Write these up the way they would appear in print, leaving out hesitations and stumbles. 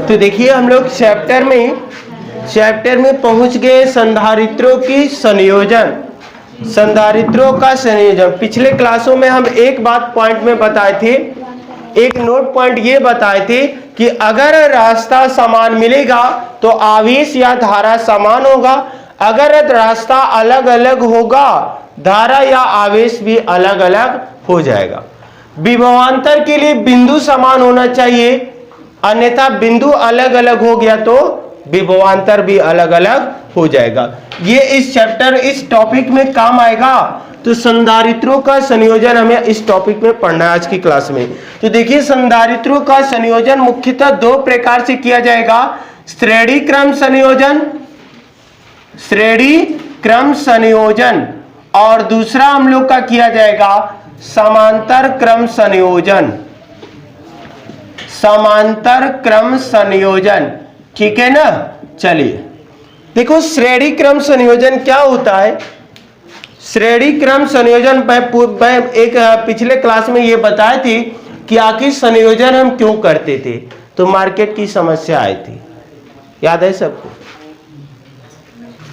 तो देखिए हम लोग चैप्टर में पहुंच गए संधारित्रों की संयोजन, संधारित्रों का संयोजन। पिछले क्लासों में हम एक बात पॉइंट में बताए थे, एक नोट पॉइंट ये बताए थे कि अगर रास्ता समान मिलेगा तो आवेश या धारा समान होगा, अगर रास्ता अलग अलग होगा धारा या आवेश भी अलग अलग हो जाएगा। विभवांतर के लिए बिंदु समान होना चाहिए, अन्यथा बिंदु अलग अलग हो गया तो विभवांतर भी अलग अलग हो जाएगा। ये इस चैप्टर इस टॉपिक में काम आएगा। तो संधारित्रों का संयोजन हमें इस टॉपिक में पढ़ना है आज की क्लास में। तो देखिए संधारित्रों का संयोजन मुख्यतः दो प्रकार से किया जाएगा, श्रेणी क्रम संयोजन, श्रेणी क्रम संयोजन, और दूसरा हम लोग का किया जाएगा समांतर क्रम संयोजन, समांतर क्रम संयोजन। ठीक है ना। चलिए देखो श्रेणी क्रम संयोजन क्या होता है। श्रेणी क्रम संयोजन मैं एक पिछले क्लास में ये बताए थे कि आखिर संयोजन हम क्यों करते थे, तो मार्केट की समस्या आई थी, याद है सबको।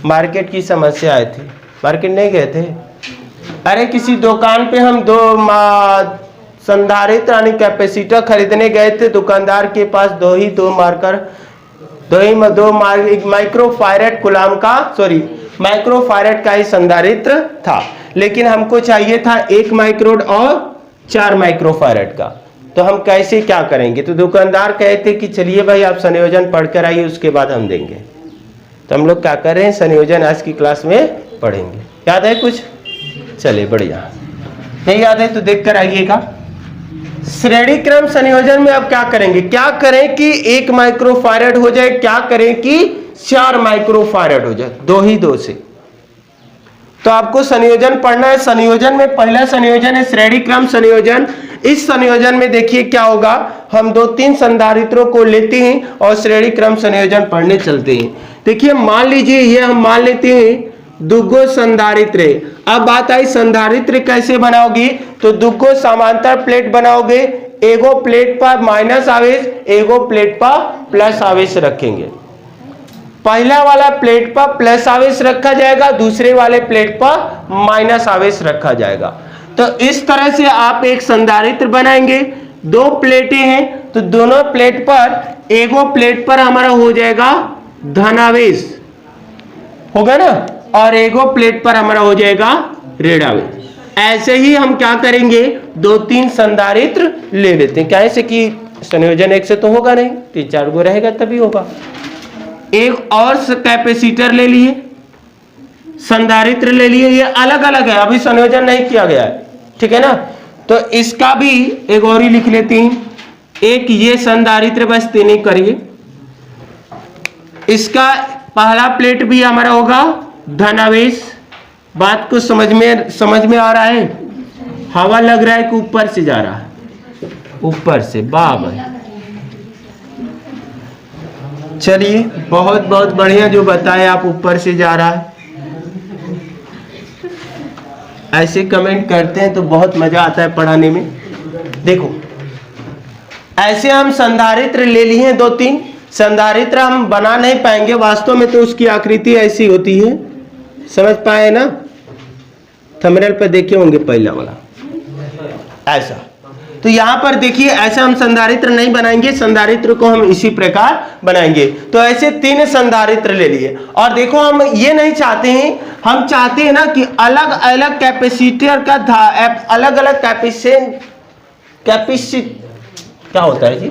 मार्केट की समस्या आई थी, मार्केट नहीं गए थे। अरे किसी दुकान पे हम दो संधारित्र यानी कैपेसिटर खरीदने गए थे, दुकानदार के पास एक माइक्रोफारेड कुलाम का माइक्रोफारेड का ही संधारित्र था, लेकिन हमको चाहिए था 1 माइक्रोड और 4 माइक्रोफारेड का। तो हम कैसे क्या करेंगे, तो दुकानदार कहते कि चलिए भाई आप संयोजन पढ़कर आइए, उसके बाद हम देंगे। तो हम लोग क्या कर रहे हैं, संयोजन आज की क्लास में पढ़ेंगे। याद है कुछ? चलिए बढ़िया। नहीं याद है तो देख कर आइएगा। श्रेणी क्रम संयोजन में अब क्या करेंगे, क्या करें कि 1 माइक्रोफारेड हो जाए, क्या करें कि 4 माइक्रोफारेड हो जाए, दो से। तो आपको संयोजन पढ़ना है। संयोजन में पहला संयोजन है श्रेणी क्रम संयोजन। इस संयोजन में देखिए क्या होगा, हम 2-3 संधारित्रों को लेते हैं और श्रेणी क्रम संयोजन पढ़ने चलते हैं। देखिए मान लीजिए ये हम मान लेते हैं दुगो संधारित्र। अब बात आई संधारित्र कैसे बनाओगे, तो दुगो समांतर प्लेट बनाओगे, एगो प्लेट पर माइनस आवेश, एगो प्लेट पर प्लस आवेश रखेंगे। पहला वाला प्लेट पर प्लस आवेश रखा जाएगा, दूसरे वाले प्लेट पर माइनस आवेश रखा जाएगा। तो इस तरह से आप एक संधारित्र बनाएंगे। 2 प्लेटें हैं तो दोनों प्लेट पर, एगो प्लेट पर हमारा हो जाएगा धनावेश, होगा ना, और एगो प्लेट पर हमारा हो जाएगा ऋण आवेश। ऐसे ही हम क्या करेंगे, 2-3 संधारित्र ले लेते हैं। क्या ऐसे कि संयोजन एक से तो होगा नहीं, 3-4 गो रहेगा तभी होगा। एक और कैपेसिटर ले लिए, संधारित्र ले लिए, ये अलग अलग है, अभी संयोजन नहीं किया गया है, ठीक है ना। तो इसका भी एक और ही लिख लेते हैं। एक ये संधारित्र बस 3 करिए। इसका पहला प्लेट भी हमारा होगा धनावेश। बात को समझ में आ रहा है। हवा लग रहा है कि ऊपर से जा रहा है, ऊपर से, बाबा। चलिए बहुत बहुत बढ़िया जो बताए आप, ऊपर से जा रहा है। ऐसे कमेंट करते हैं तो बहुत मजा आता है पढ़ाने में। देखो ऐसे हम संधारित्र ले लिए 2-3। संधारित्र हम बना नहीं पाएंगे वास्तव में, तो उसकी आकृति ऐसी होती है, समझ पाए ना। थंबनेल पर देखे होंगे पहला वाला ऐसा। तो यहां पर देखिए ऐसा हम संधारित्र नहीं बनाएंगे, संधारित्र को हम इसी प्रकार बनाएंगे। तो ऐसे 3 संधारित्र ले लिए। और देखो हम ये नहीं चाहते हैं, हम चाहते हैं ना कि अलग अलग कैपेसिटर का अलग अलग क्या होता है जी,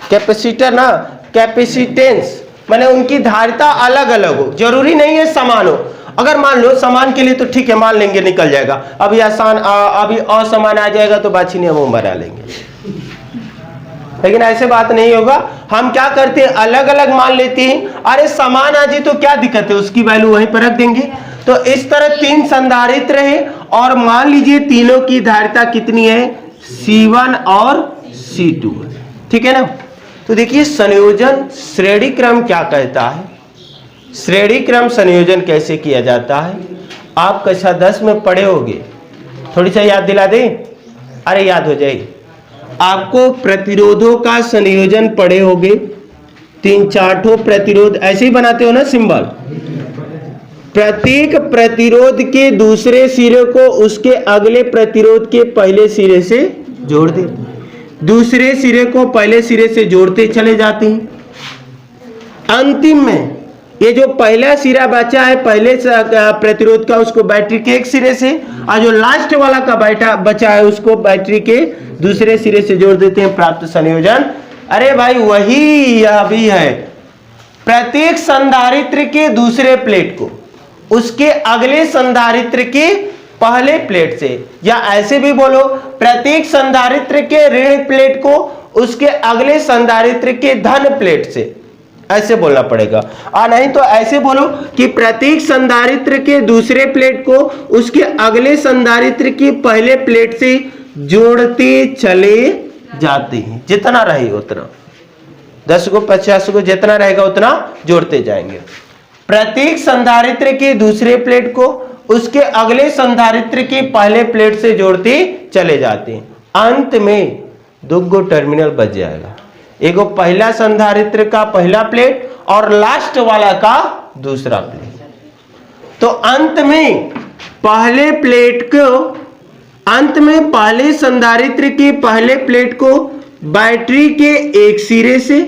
कैपेसिटर ना, कैपेसिटेंस माने उनकी धारिता अलग अलग हो, जरूरी नहीं है समान हो। अगर मान लो समान के लिए तो ठीक है, मान लेंगे निकल जाएगा। अभी अभी असमान आ जाएगा तो बाछी ने हम बना लेंगे, लेकिन ऐसे बात नहीं होगा। हम क्या करते हैं, अलग अलग मान लेते हैं। अरे समान आ जाए तो क्या दिक्कत है, उसकी वैल्यू वहीं पर रख देंगे। तो इस तरह 3 संधारित्र है और मान लीजिए तीनों की धारिता कितनी है, C1 और C2, ठीक है ना। तो देखिए संयोजन श्रेणी क्रम क्या कहता है, श्रेणी क्रम संयोजन कैसे किया जाता है, आप कक्षा 10 में पढ़े होगे। थोड़ी सा याद दिला दें, अरे याद हो जाएगी। आपको प्रतिरोधों का संयोजन पढ़े होंगे, 3-4 ठो प्रतिरोध ऐसे ही बनाते हो ना सिंबल। प्रत्येक प्रतिरोध के दूसरे सिरे को उसके अगले प्रतिरोध के पहले सिरे से जोड़ दे, दूसरे सिरे को पहले सिरे से जोड़ते चले जाते हैं। अंतिम में ये जो पहला सिरा बचा है पहले प्रतिरोध का, उसको बैटरी के एक सिरे से, और जो लास्ट वाला का बचा है उसको बैटरी के दूसरे सिरे से जोड़ देते हैं, प्राप्त संयोजन। अरे भाई वही यह भी है, प्रत्येक संधारित्र के दूसरे प्लेट को उसके अगले संधारित्र के पहले प्लेट से, या ऐसे भी बोलो प्रत्येक संधारित्र के ऋण प्लेट को उसके अगले संधारित्र के धन प्लेट से, ऐसे बोलना पड़ेगा। और नहीं तो ऐसे बोलो कि प्रत्येक संधारित्र के दूसरे प्लेट को उसके अगले संधारित्र की पहले प्लेट से जोड़ते चले जाते हैं, जितना रहे उतना, 10 को 50 को जितना रहेगा उतना जोड़ते जाएंगे। प्रत्येक संधारित्र के दूसरे प्लेट को उसके अगले संधारित्र की पहले प्लेट से जोड़ते चले जाते हैं। अंत में 2 टर्मिनल बच जाएगा, एगो पहला संधारित्र का पहला प्लेट और लास्ट वाला का दूसरा प्लेट। तो अंत में पहले संधारित्र के पहले प्लेट को बैटरी के एक सिरे से,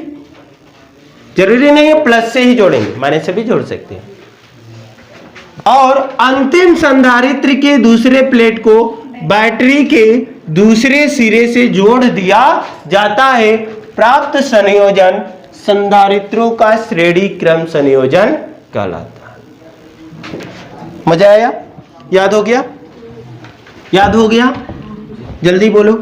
जरूरी नहीं है प्लस से ही जोड़ेंगे, माने से भी जोड़ सकते हैं, और अंतिम संधारित्र के दूसरे प्लेट को बैटरी के दूसरे सिरे से जोड़ दिया जाता है। प्राप्त संयोजन संधारित्रों का श्रेणी क्रम संयोजन कहलाता है। मजा आया? याद हो गया? याद हो गया? जल्दी बोलो।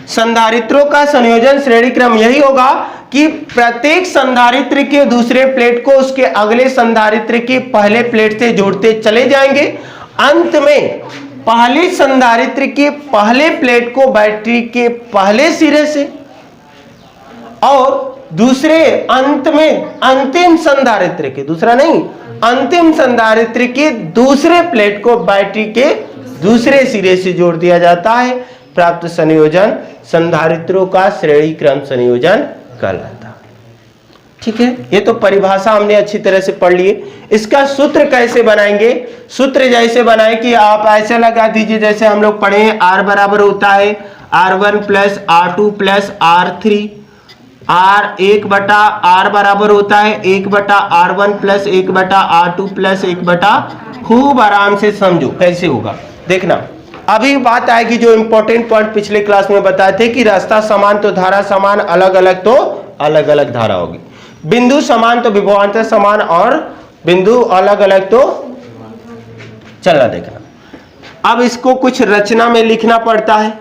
संधारित्रों का संयोजन श्रेणी क्रम यही होगा कि प्रत्येक संधारित्र के दूसरे प्लेट को उसके अगले संधारित्र के पहले प्लेट से जोड़ते चले जाएंगे। अंत में पहले संधारित्र के पहले प्लेट को बैटरी के पहले सिरे से, और दूसरे अंत में अंतिम संधारित्र के, दूसरा नहीं, अंतिम संधारित्र के दूसरे प्लेट को बैटरी के दूसरे सिरे से जोड़ दिया जाता है। प्राप्त संयोजन संधारित्रों का श्रेणी क्रम संयोजन कहलाता है। ठीक है, ये तो परिभाषा हमने अच्छी तरह से पढ़ लिए। इसका सूत्र कैसे बनाएंगे? सूत्र जैसे बनाए कि आप ऐसे लगा दीजिए जैसे हम लोग पढ़े हैं, R बराबर होता है R1 plus R2 plus R3, R1 बटा R बराबर होता है 1 बटा R1 प्लस 1 बटा R2 प्लस 1 बटा, खूब आराम से समझो कैसे होगा। देखना अभी बात आएगी जो इंपॉर्टेंट पॉइंट पिछले क्लास में बताए थे कि रास्ता समान तो धारा समान, अलग अलग तो अलग अलग धारा होगी, बिंदु समान तो विभवांतर समान, और बिंदु अलग अलग तो, चलना देखना। अब इसको कुछ रचना में लिखना पड़ता है,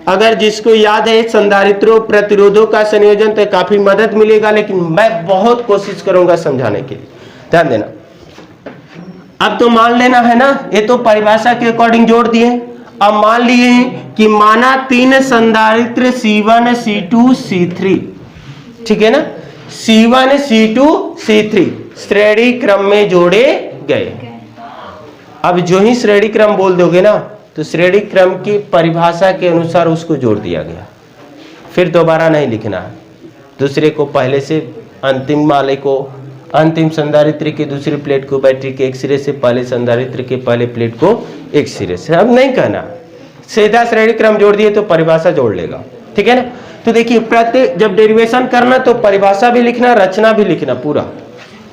अगर जिसको याद है संधारित्रों प्रतिरोधों का संयोजन तो काफी मदद मिलेगा, लेकिन मैं बहुत कोशिश करूंगा समझाने के लिए, ध्यान देना। अब तो मान लेना है ना, ये तो परिभाषा के अकॉर्डिंग जोड़ दिए। अब मान लिए कि माना 3 संधारित्र C1 C2 C3, ठीक है ना, C1 C2 C3 श्रेणी क्रम में जोड़े गए। अब जो ही श्रेणी क्रम बोल दोगे ना तो श्रेणी क्रम की परिभाषा के अनुसार उसको जोड़ दिया गया, फिर दोबारा नहीं लिखना है। दूसरे को पहले से, अंतिम वाले को अंतिम संधारित्र के दूसरी प्लेट को बैटरी के एक सिरे से, पहले संधारित्र के पहले प्लेट को एक सिरे से। अब नहीं कहना, सीधा श्रेणी क्रम जोड़ दिए तो परिभाषा जोड़ लेगा, ठीक है ना। तो देखिए प्रत्येक, जब डेरिवेशन करना तो परिभाषा भी लिखना, रचना भी लिखना पूरा।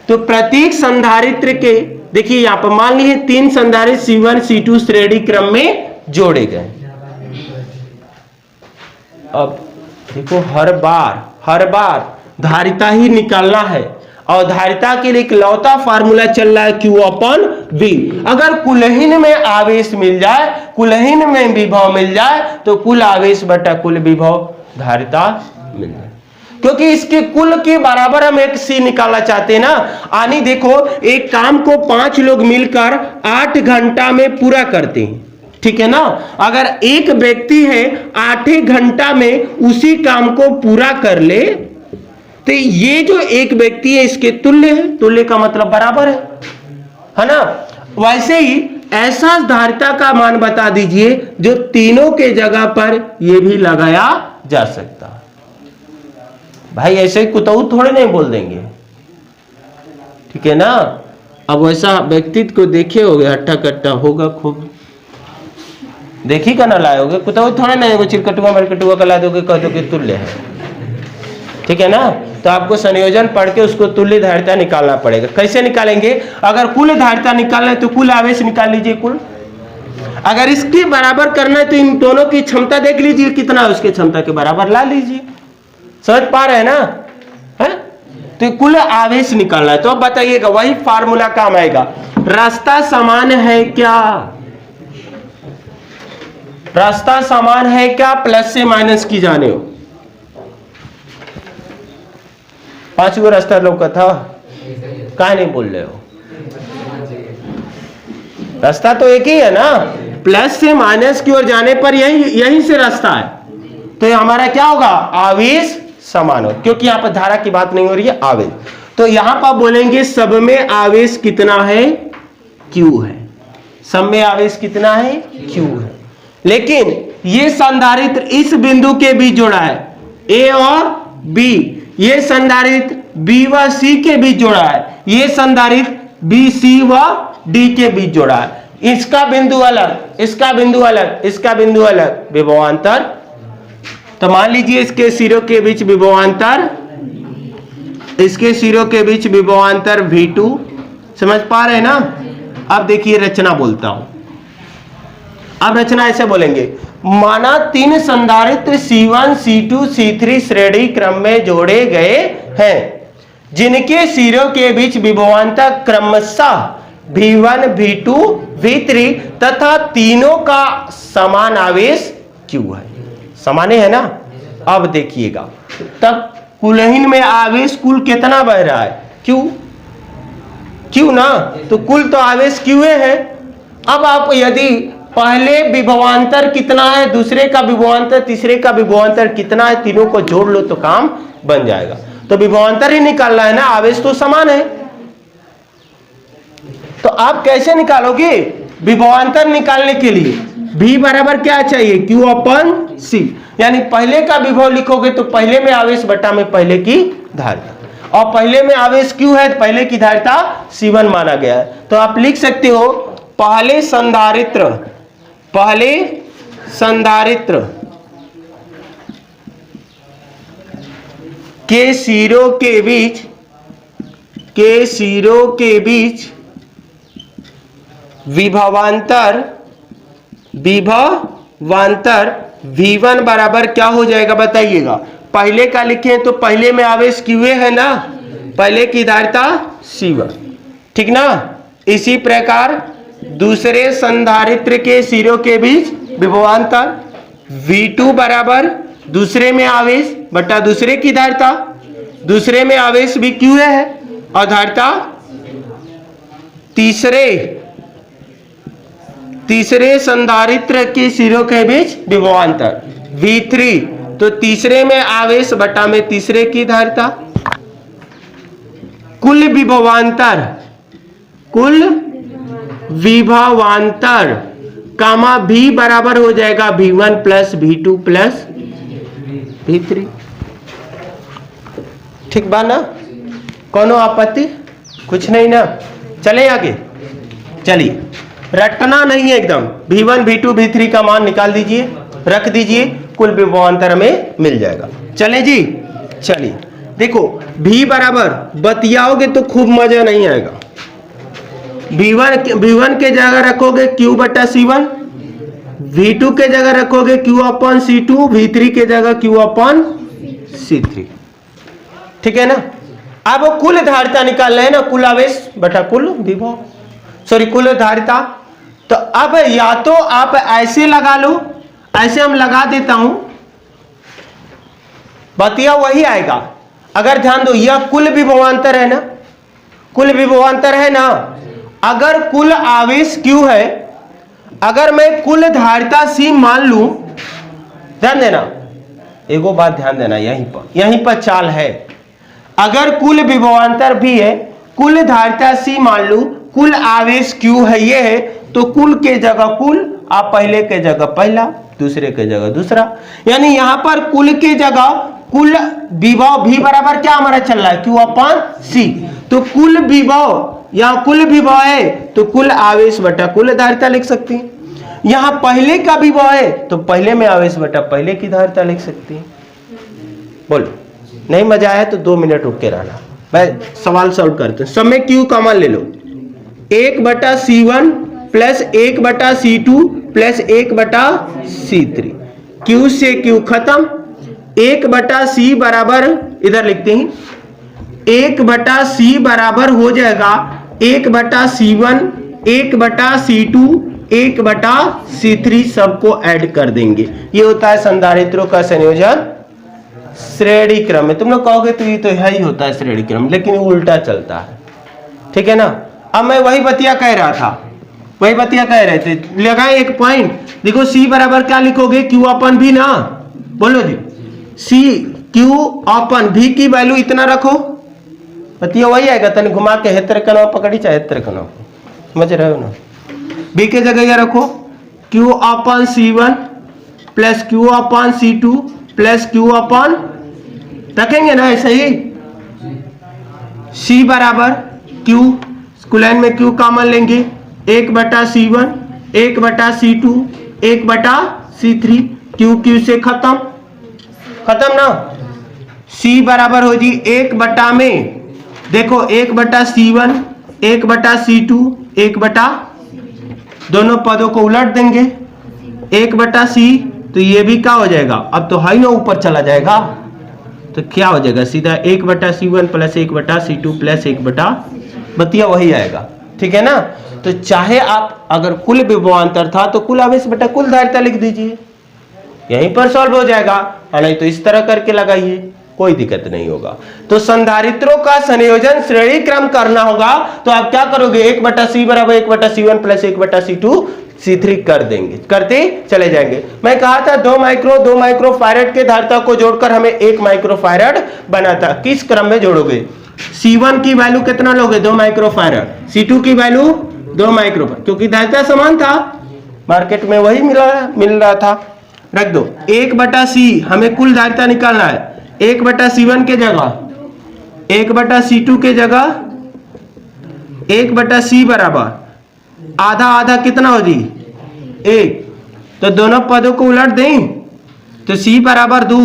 तो प्रत्येक संधारित्र के, देखिए यहां पर मान लीजिए 3 संधारित्र C1 C2 श्रेणी क्रम में जोड़े गए। अब देखो हर बार धारिता ही निकालना है, और धारिता के लिए इकलौता फार्मूला चल रहा है Q/V। अगर कुलहीन में आवेश मिल जाए, कुलहीन में विभव मिल जाए तो कुल आवेश बटा कुल विभव धारिता मिल जाए, क्योंकि इसके कुल के बराबर हम एक C निकालना चाहते हैं ना। आनी देखो एक काम को 5 लोग मिलकर 8 घंटा में पूरा करते हैं, ठीक है ना। अगर एक व्यक्ति है 8 घंटा में उसी काम को पूरा कर ले तो ये जो एक व्यक्ति है इसके तुल्य है, तुल्य का मतलब बराबर है ना। वैसे ही ऐसा धारिता का मान बता दीजिए जो तीनों के जगह पर यह भी लगाया जा सकता। भाई ऐसे ही कुतऊ थोड़े नहीं बोल देंगे, ठीक है ना। अब वैसा व्यक्तित्व को देखे होगे, हट्टा कट्टा होगा खूब, देखी का ना लाए होगे, कुतऊ थोड़े नहीं वो चिरकटुआ मरकटुआ का ला दोगे, कह दोगे तुल्य है, ठीक है ना। तो आपको संयोजन पढ़ के उसको तुल्य धारिता निकालना पड़ेगा। कैसे निकालेंगे? अगर कुल धारिता निकालना है तो कुल आवेश निकाल लीजिए कुल। अगर इसके बराबर करना है तो इन दोनों की क्षमता देख लीजिए कितना है, उसके क्षमता के बराबर ला लीजिए। समझ पा रहे हैं ना? है? तो कुल आवेश निकालना है। तो अब बताइएगा, वही फार्मूला काम आएगा। रास्ता समान है क्या? रास्ता समान है क्या? प्लस से माइनस की जाने हो। 5 गो रास्ता लौका था, काहे नहीं बोल रहे हो? रास्ता तो एक ही है ना, प्लस से माइनस की ओर जाने पर यही से रास्ता है। तो ये हमारा क्या होगा? आवेश समान हो, क्योंकि यहां पर धारा की बात नहीं हो रही है, आवेश। तो यहां पर बोलेंगे सब में आवेश कितना है? Q है। सब में आवेश कितना है? Q है। लेकिन ये संधारित्र इस बिंदु के बीच जुड़ा है, A और B। ये संधारित्र B व C के बीच जोड़ा है, ये संधारित्र B, C व D के बीच जोड़ा है। इसका बिंदु अलग, इसका बिंदु अलग, इसका बिंदु अलग, विभवांतर। तो मान लीजिए इसके सिरों के बीच विभवांतर, इसके सिरों के बीच विभवांतर V2। समझ पा रहे हैं ना? अब देखिए रचना बोलता हूं। अब रचना ऐसे बोलेंगे, माना 3 संधारित्र C1, C2, C3 श्रेणी क्रम में जोड़े गए हैं, जिनके सिरों के बीच विभवांतर क्रमशः V1, V2, V3 तथा तीनों का समान आवेश Q है। समान है ना? अब देखिएगा, तब कुलहीन में आवेश कुल कितना बह रहा है? Q ना, तो कुल तो आवेश Q है। अब आप यदि पहले विभवांतर कितना है, दूसरे का विभवांतर, तीसरे का विभवांतर कितना है, तीनों को जोड़ लो तो काम बन जाएगा। तो विभवांतर ही निकालना है ना, आवेश तो समान है। तो आप कैसे निकालोगे? विभवांतर निकालने के लिए V बराबर क्या चाहिए? Q अपन C। यानी पहले का विभव लिखोगे तो पहले में आवेश बटा में पहले की धारिता, और पहले में आवेश Q है, पहले की धारिता C1 माना गया है। तो आप लिख सकते हो, पहले संधारित्र के सिरों के बीच विभवांतर V1 बराबर क्या हो जाएगा बताइएगा? पहले का लिखें तो पहले में आवेश Q है ना, पहले की धारिता C1, ठीक ना। इसी प्रकार दूसरे संधारित्र के सिरों के बीच विभवांतर V2 बराबर दूसरे में आवेश बटा दूसरे की धारिता, दूसरे में आवेश भी Q है, और धारिता तीसरे संधारित्र के सिरों के बीच विभवांतर V3, तो तीसरे में आवेश बटा में तीसरे की धारिता। कुल विभवांतर कामा V बराबर हो जाएगा V1 plus V2 plus V3। ठीक बा ना? कोनो आपत्ति? कुछ नहीं ना? चले आगे। चलिए, रटना नहीं है एकदम। V1, V2, V3 का मान निकाल दीजिए, रख दीजिए, कुल विभवांतर में मिल जाएगा। चले जी, चलिए देखो, V बराबर बतियाओगे तो खूब मजा नहीं आएगा। V1 के जगह रखोगे Q बटा C1, V2 के जगह रखोगे Q अपन C2, V3 के जगह Q अपन C3, ठीक है ना। अब कुल धारिता निकालना है ना, कुल आवेश बटा कुल विभव, सॉरी कुल धारिता। तो अब या तो आप ऐसे लगा लो, ऐसे हम लगा देता हूं, बतिया वही आएगा। अगर ध्यान दो, यह कुल विभवांतर है ना, कुल विभवांतर है ना। अगर कुल आवेश Q है, अगर मैं कुल धारिता C मान लूं, ध्यान देना, एगो बात ध्यान देना, यहीं पर चाल है। अगर कुल विभवांतर भी है, कुल धारिता C मान लूं, कुल आवेश Q है, ये है, तो कुल के जगह कुल, आप पहले के जगह पहला, दूसरे के जगह दूसरा, यानी यहां पर कुल के जगह कुल विभव भी बराबर क्या हमारा चल रहा है, Q अपॉन C। तो कुल विभव, यहां कुल विभव है तो कुल आवेश बटा कुल धारिता लिख सकती हैं। यहां पहले का विभव है तो पहले में आवेश बटा पहले की धारिता लिख सकती हैं। बोलो, नहीं मजा आया तो 2 मिनट रुक के रहना, मैं सवाल सॉल्व करते हैं। सब में Q कॉमन ले लो, 1/C1 plus 1/C2 plus 1/C3, Q से Q खत्म, 1/C बराबर इधर लिखते हैं, 1/C बराबर हो जाएगा 1/C1, 1/C2, 1/C3, सबको ऐड कर देंगे। ये होता है संधारित्रों का संयोजन श्रेणी क्रम में। तुम लोग कहोगे तो ये तो है ही होता है श्रेणी क्रम, लेकिन उल्टा चलता है, ठीक है ना। अब मैं वही बतिया कह रहा था, वही बतिया कह रहे थे, लगाए एक पॉइंट। देखो C बराबर क्या लिखोगे, Q अपन भी ना, बोलो जी, C Q अपन भी की वैल्यू इतना रखो, बतिया वही आएगा। तन घुमा के हेतर कनो पकड़ी चाहे हेतर कनो, समझ रहे हो ना। B के जगह ये रखो, Q अपन C1 प्लस Q अपन C2 प्लस Q अपन, रखेंगे ना ऐसे ही। C बराबर Q, स्कूलाइन में Q कॉमन लेंगे, 1/C1, 1/C2, 1/C3, Q से खत्म, खत्म ना। C बराबर हो जी 1 में, देखो 1/C1, 1/C2, 1 दोनों पदों को उलट देंगे, 1/C, तो ये भी क्या हो जाएगा, अब तो हाई ना ऊपर चला जाएगा, तो क्या हो जाएगा सीधा 1/C1 प्लस 1/C2 प्लस 1 बतिया वही आएगा, ठीक है ना। तो चाहे आप अगर कुल विभवांतर था तो कुल आवेश बटा कुल धारिता लिख दीजिए, यहीं पर सॉल्व हो जाएगा, नहीं तो इस तरह करके लगाइए, कोई दिक्कत नहीं होगा। तो संधारित्रों का संयोजन श्रेणी क्रम करना होगा तो आप क्या करोगे, 1/C बराबर 1/C1 प्लस 1/C2 C3 कर देंगे, करते चले जाएंगे। मैं कहा था 2 माइक्रो फैरेड के धारिता को जोड़कर हमें 1 माइक्रो फैरेड बना था। किस क्रम में जोड़ोगे, C1 की वैल्यू कितना लोगे, 2 माइक्रो फैरेड, C2 की वैल्यू 2 माइक्रो फैरेड, क्योंकि धारिता समान था, मार्केट में वही मिल रहा था, रख दो। 1/C हमें कुल धारिता निकालना है, 1/C1 के जगह 1/C2 के जगह 1/C बराबर आधा आधा कितना हो जी 1, तो दोनों पदों को उलट दें तो C बराबर 2,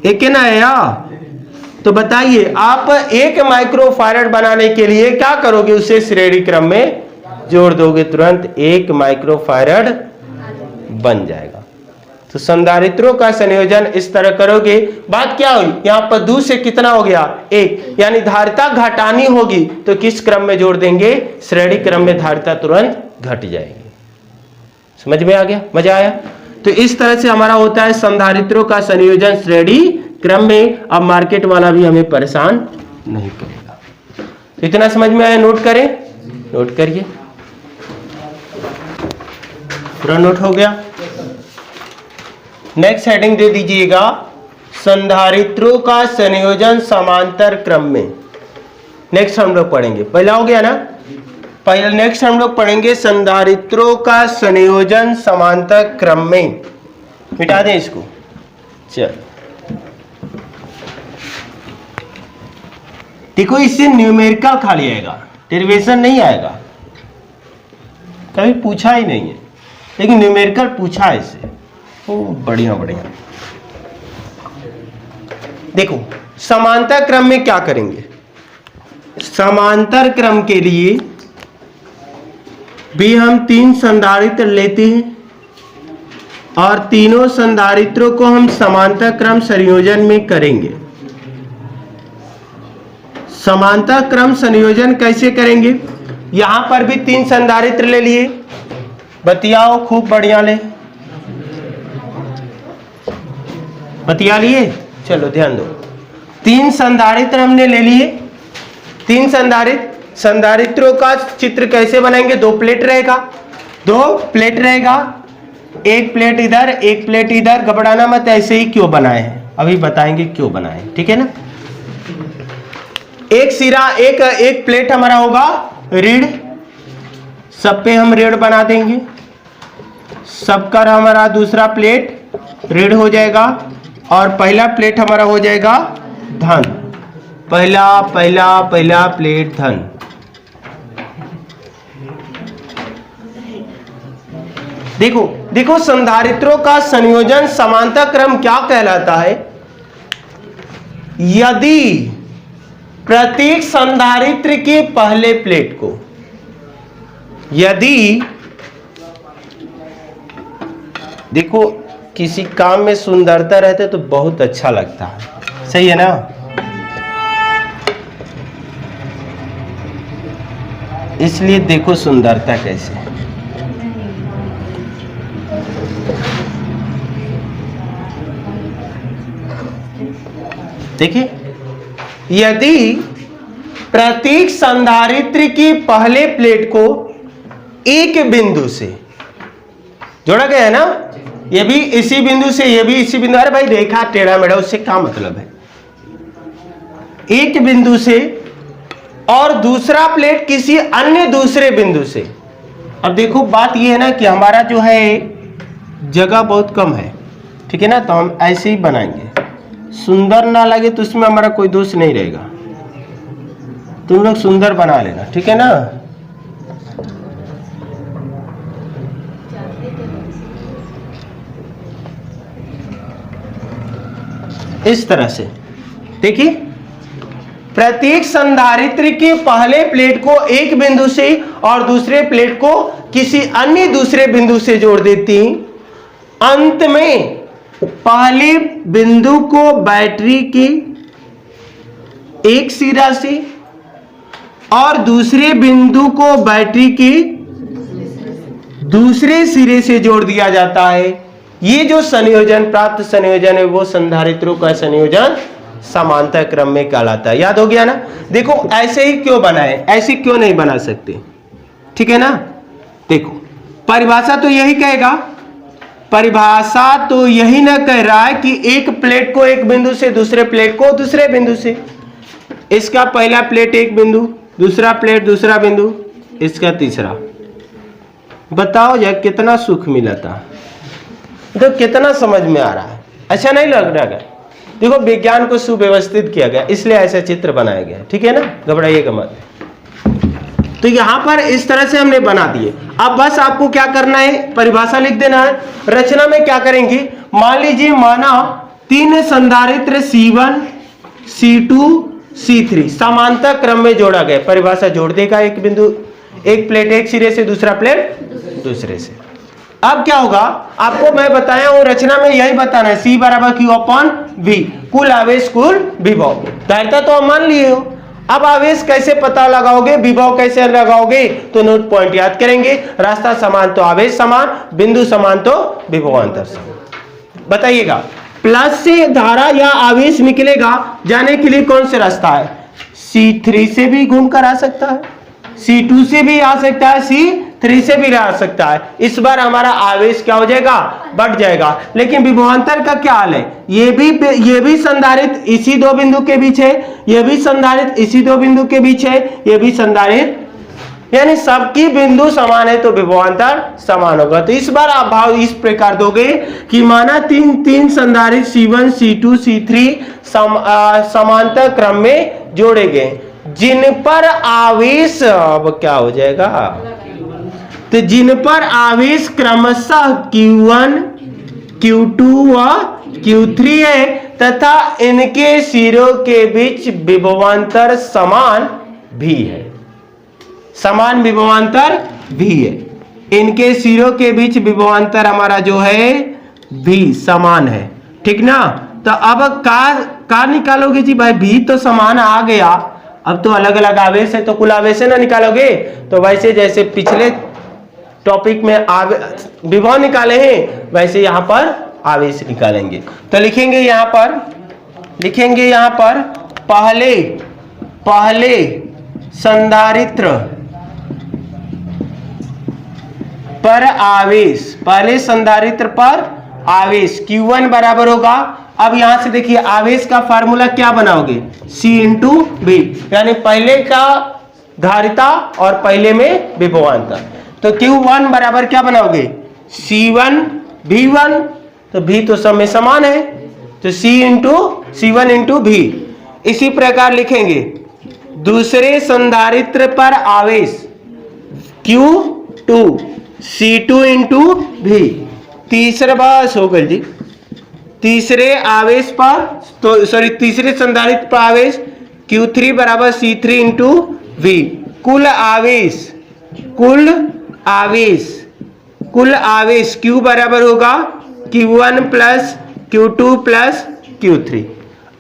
एक ना है या। तो बताइए आप 1 माइक्रो फैरेड बनाने के लिए क्या करोगे, उसे श्रेणी क्रम में जोड़ दोगे, तुरंत 1 माइक्रो फैरेड बन जाएगा। तो संधारित्रों का संयोजन इस तरह करोगे, बात क्या हुई, यहां पर 2 से कितना हो गया 1, यानी धारिता घटानी होगी तो किस क्रम में जोड़ देंगे, श्रेणी क्रम में धारिता तुरंत घट जाएगी। समझ में आ गया, मजा आया। तो इस तरह से हमारा होता है संधारित्रों का संयोजन श्रेणी क्रम में। अब मार्केट वाला भी हमें परेशान नहीं करेगा। तो इतना समझ में आया, नोट करें, नोट करिए, पूरा नोट हो गया। नेक्स्ट हेडिंग दे दीजिएगा, संधारित्रों का संयोजन समांतर क्रम में। नेक्स्ट हम लोग पढ़ेंगे, पहला हो गया ना, पहले नेक्स्ट हम लोग पढ़ेंगे संधारित्रों का संयोजन समांतर क्रम में। मिटा दें इसको, चल देखो, इससे न्यूमेरिकल खाली आएगा, डेरिवेशन नहीं आएगा, कभी पूछा ही नहीं है, लेकिन न्यूमेरिकल पूछा है इससे। ओ बढ़िया बढ़िया। देखो समांतर क्रम में क्या करेंगे, समांतर क्रम के लिए भी हम 3 संधारित्र लेते हैं और तीनों संधारित्रों को हम समांतर क्रम संयोजन में करेंगे। समांतर क्रम संयोजन कैसे करेंगे, यहां पर भी 3 संधारित्र ले लिए, बतियाओ खूब बढ़िया ले, बतिया लिए, चलो ध्यान दो। 3 संधारित्र हमने ले लिए, 3 संधारित्रों का चित्र कैसे बनाएंगे, 2 प्लेट रहेगा, 2 प्लेट रहेगा, एक प्लेट इधर एक प्लेट इधर, घबराना मत, ऐसे ही क्यों बनाए हैं अभी बताएंगे क्यों बनाए, ठीक है ना। एक सिरा एक प्लेट हमारा होगा ऋण सब पे हम ऋण बना देंगे, सबका हमारा दूसरा प्लेट ऋण हो जाएगा और पहला प्लेट हमारा हो जाएगा धन। पहला पहला पहला प्लेट धन। देखो देखो संधारित्रों का संयोजन समानता क्रम क्या कहलाता है? यदि प्रत्येक संधारित्र के पहले प्लेट को, यदि देखो किसी काम में सुंदरता रहते तो बहुत अच्छा लगता है, सही है ना? इसलिए देखो सुंदरता कैसे, देखिए यदि प्रत्येक संधारित्र की पहले प्लेट को एक बिंदु से जोड़ा गया है ना, ये भी इसी बिंदु से, ये भी इसी बिंदु, अरे भाई रेखा टेढ़ा मेढ़ा उससे क्या मतलब है, एक बिंदु से और दूसरा प्लेट किसी अन्य दूसरे बिंदु से। अब देखो बात ये है ना कि हमारा जो है जगह बहुत कम है, ठीक है ना, तो हम ऐसे ही बनाएंगे, सुंदर ना लगे तो उसमें हमारा कोई दोष नहीं रहेगा, तुम लोग सुंदर बना लेना, ठीक है ना। इस तरह से देखिए प्रत्येक संधारित्र के पहले प्लेट को एक बिंदु से और दूसरे प्लेट को किसी अन्य दूसरे बिंदु से जोड़ देती, अंत में पहले बिंदु को बैटरी की एक सिरा से और दूसरे बिंदु को बैटरी के दूसरे सिरे से जोड़ दिया जाता है। ये जो संयोजन, प्राप्त संयोजन है, वो संधारित्रों का संयोजन समांतर क्रम में कहलाता है। याद हो गया ना? देखो ऐसे ही क्यों बनाए, ऐसे क्यों नहीं बना सकते, ठीक है ना। देखो परिभाषा तो यही कहेगा, परिभाषा तो यही ना कह रहा है कि एक प्लेट को एक बिंदु से, दूसरे प्लेट को दूसरे बिंदु से, इसका पहला प्लेट एक बिंदु, दूसरा प्लेट दूसरा बिंदु, इसका तीसरा। बताओ यार कितना सुख मिला था, तो कितना समझ में आ रहा है, अच्छा नहीं लग रहा है? देखो विज्ञान को सुव्यवस्थित किया गया, इसलिए ऐसा चित्र बनाया गया, ठीक है ना, घबराइएगा मत। तो यहां पर इस तरह से हमने बना दिए। अब बस आपको क्या करना है, परिभाषा लिख देना है। रचना में क्या करेंगे, मान लीजिए माना तीन संधारित्र C1 C2 C3 समांतर क्रम में जोड़ा गया, परिभाषा जोड़ देगा, एक बिंदु, एक प्लेट एक सिरे से, दूसरा प्लेट दूसरे से। अब क्या होगा, आपको मैं बताया हूं रचना में यही बताना है, C बराबर Q/V, कुल आवेश कुल विभव। दायित्व तो हम मान लिए हो, अब आवेश कैसे पता लगाओगे, विभव कैसे लगाओगे, तो नोट पॉइंट याद करेंगे। रास्ता समान तो आवेश समान, बिंदु समान तो विभवांतर समान। बताइएगा प्लस से धारा या आवेश निकलेगा, जाने के लिए कौन से रास्ता है? C3 से भी घूम कर आ सकता है, C2 से भी आ सकता है, C3 से भी आ सकता है। इस बार हमारा आवेश क्या हो जाएगा, बढ़ जाएगा। लेकिन विभवांतर का क्या हाल है, ये भी संधारित्र इसी दो बिंदु के बीच है, ये भी संधारित्र इसी दो बिंदु के बीच है, ये भी संधारित्र, यानी सबकी बिंदु समान है तो विभवांतर समान होगा। तो इस बार आप भाव इस प्रकार दोगे कि माना तीन संधारित्र C1 C2 C3 समांतर क्रम में जोड़े गए, जिन पर आवेश, अब क्या हो जाएगा, तो जिन पर आवेश क्रमशः Q1 Q2 व Q3 है तथा इनके सिरों के बीच विभवांतर समान भी है, समान विभवांतर भी है, इनके सिरों के बीच विभवांतर हमारा जो है भी समान है, ठीक ना। तो अब का निकालोगे जी भाई, भी तो समान आ गया, अब तो अलग अलग आवेश है तो कुल आवेश है ना निकालोगे। तो वैसे जैसे पिछले टॉपिक में विभव निकाले हैं, वैसे यहां पर आवेश निकालेंगे। तो लिखेंगे यहां पर पहले संधारित्र पर आवेश, पहले संधारित्र पर आवेश Q1 बराबर होगा, अब यहां से देखिए आवेश का फार्मूला क्या बनाओगे, C/V, यानी पहले का धारिता और पहले में विभवांतर। तो Q1 बराबर क्या बनाओगे, C1 V1, तो V तो सब में समान है, तो C1 इंटू V। इसी प्रकार लिखेंगे दूसरे संधारित्र पर आवेश Q2 C2 इंटू V। तीसरा बस हो गई जी, तीसरे आवेश पर तो सॉरी तीसरे संधारित्र पर आवेश Q3 बराबर C3 इंटू V। कुल आवेश Q बराबर होगा Q1 plus Q2 plus Q3।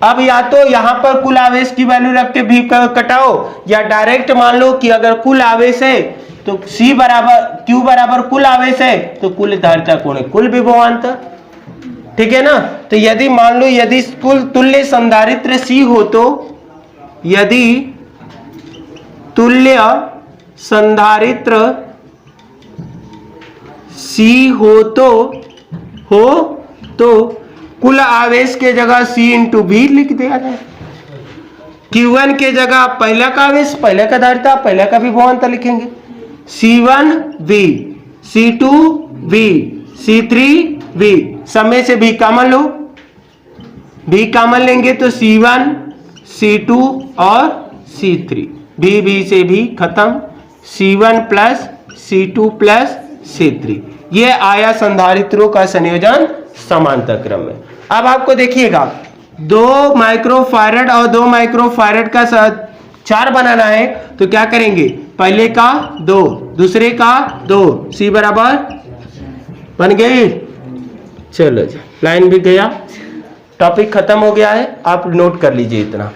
अब या तो यहां पर कुल आवेश की वैल्यू रख के भी कटाओ, या डायरेक्ट मान लो कि अगर कुल आवेश है तो Q बराबर कुल आवेश है तो कुल धारिता कोण है, कुल विभवांतर। ठीक है ना। तो यदि मान लो यदि कुल तुल्य संधारित्र C हो, तो यदि तुल्य संधारित्र C हो तो कुल आवेश के जगह C इंटू V लिख दिया जाए। Q1 के जगह पहला का आवेश, पहले का धारिता, पहले का विभवांतर लिखेंगे, C1 V, C2 V, C3 V, सब में से V कॉमन लो, V कॉमन लेंगे तो C1 C2 और C3, V से भी खत्म, C1 plus C2 plus C3। ये आया संधारित्रों का संयोजन समांतर क्रम में। अब आपको देखिएगा 2 माइक्रोफैरड और 2 माइक्रोफैरड का 4 बनाना है, तो क्या करेंगे, पहले का 2, दूसरे का 2, C बराबर बन गई। चलो जी, लाइन भी गया, टॉपिक खत्म हो गया है, आप नोट कर लीजिए इतना।